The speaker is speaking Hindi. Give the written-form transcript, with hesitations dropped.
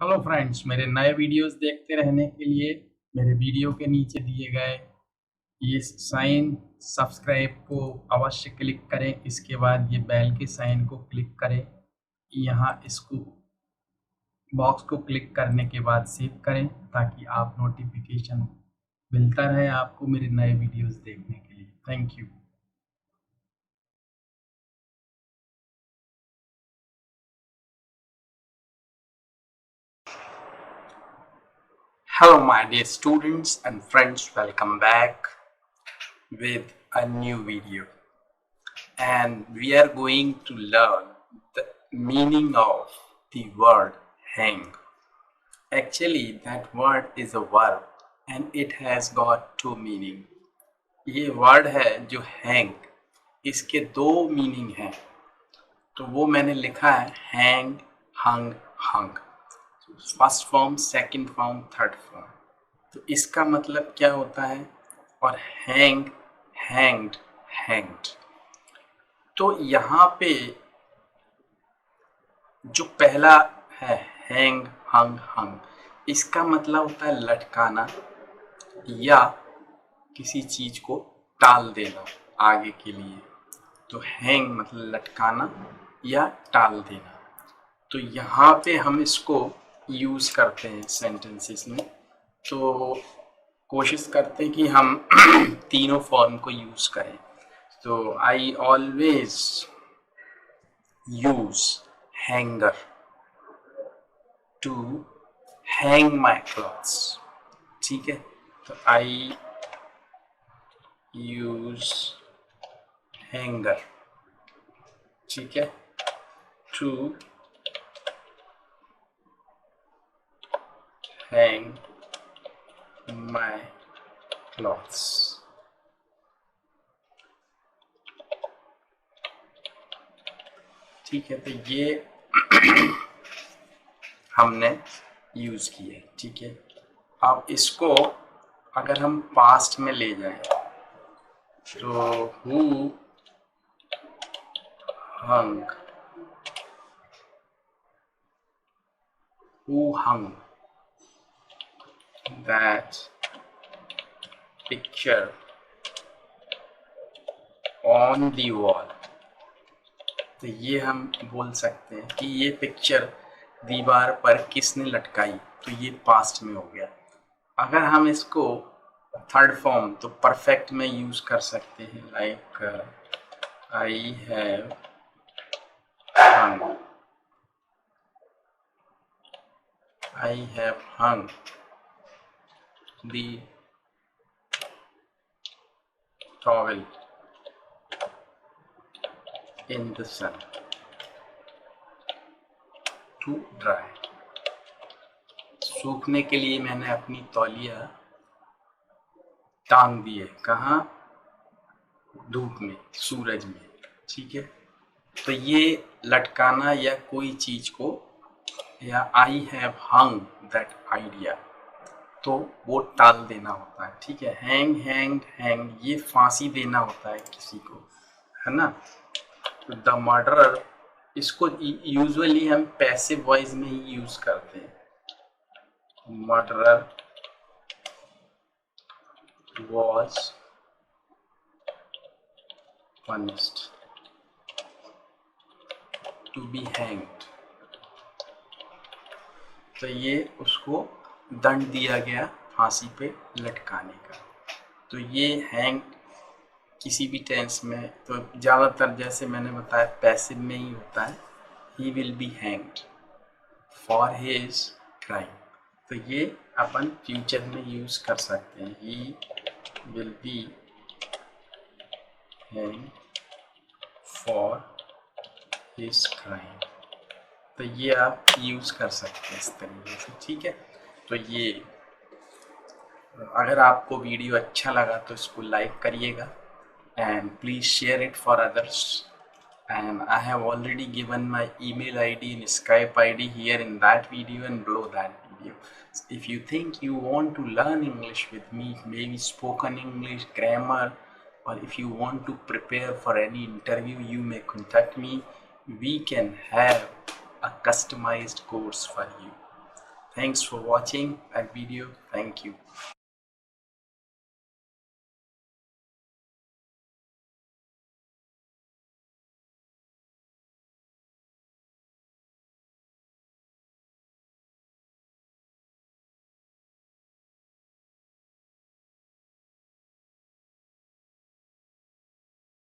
हेलो फ्रेंड्स, मेरे नए वीडियोस देखते रहने के लिए मेरे वीडियो के नीचे दिए गए ये साइन सब्सक्राइब को अवश्य क्लिक करें। इसके बाद ये बेल के साइन को क्लिक करें। यहाँ इसको बॉक्स को क्लिक करने के बाद सेव करें ताकि आप नोटिफिकेशन मिलता रहे आपको मेरे नए वीडियोस देखने के लिए। Thank you. Hello my dear students and friends, welcome back with a new video. And we are going to learn the meaning of the word hang. Actually, that word is a verb and it has got two meaning. ये वर्ड है जो hang, इसके दो मीनिंग हैं। तो वो मैंने लिखा है hang, hung, hung, first form, second form, third form. तो इसका मतलब क्या होता है? और hang, hanged, hanged। तो यहाँ पे जो पहला है हैंग, हंग, हंग, इसका मतलब होता है लटकाना या किसी चीज को टाल देना आगे के लिए। तो हैंग मतलब लटकाना या टाल देना। तो यहाँ पे हम इसको यूज करते हैं सेंटेंसेस में। तो कोशिश करते हैं कि हम तीनों फॉर्म को यूज करें। तो I always use hanger to hang my clothes। ठीक है, तो I use hanger, ठीक है, to hang my clothes। ठीक है, तो ये हमने यूज किए। ठीक है, अब इसको अगर हम पास्ट में ले जाएं तो who hung, who hung that picture on the wall। तो ये हम बोल सकते हैं कि ये पिक्चर दीवार पर किसने लटकाई। तो ये पास्ट में हो गया। अगर हम इसको थर्ड फॉर्म तो परफेक्ट में यूज कर सकते हैं, like I have hung, I have hung the towel in the sun to dry। सूखने के लिए मैंने अपनी तौलिया टांग दी है। कहाँ? धूप में, सूरज में। ठीक है, तो ये लटकाना या कोई चीज को, या I have hung that idea, तो वो टाल देना होता है। ठीक है, हैंग, हैंग, हैंग, ये फांसी देना होता है किसी को, है ना। द मर्डरर, इसको यूजुअली हम पैसिव वॉइस में ही यूज करते हैं। Murderer was punished to be hanged। तो ये उसको दंड दिया गया फांसी पे लटकाने का। तो ये हैंग किसी भी टेंस में, तो ज़्यादातर जैसे मैंने बताया पैसिव में ही होता है। He will be hanged for his crime. तो ये अपन फ्यूचर में यूज कर सकते हैं। He will be hanged for his crime. तो ये आप यूज कर सकते हैं इस तरीके से। ठीक है, तो ये अगर आपको वीडियो अच्छा लगा तो इसको लाइक करिएगा and please share it for others। And I have already given my email ID and Skype ID here in that video and below that video। If you think you want to learn English with me, maybe spoken English, grammar, or if you want to prepare for any interview, you may contact me। We can have a customized course for you। Thanks for watching that video. Thank you.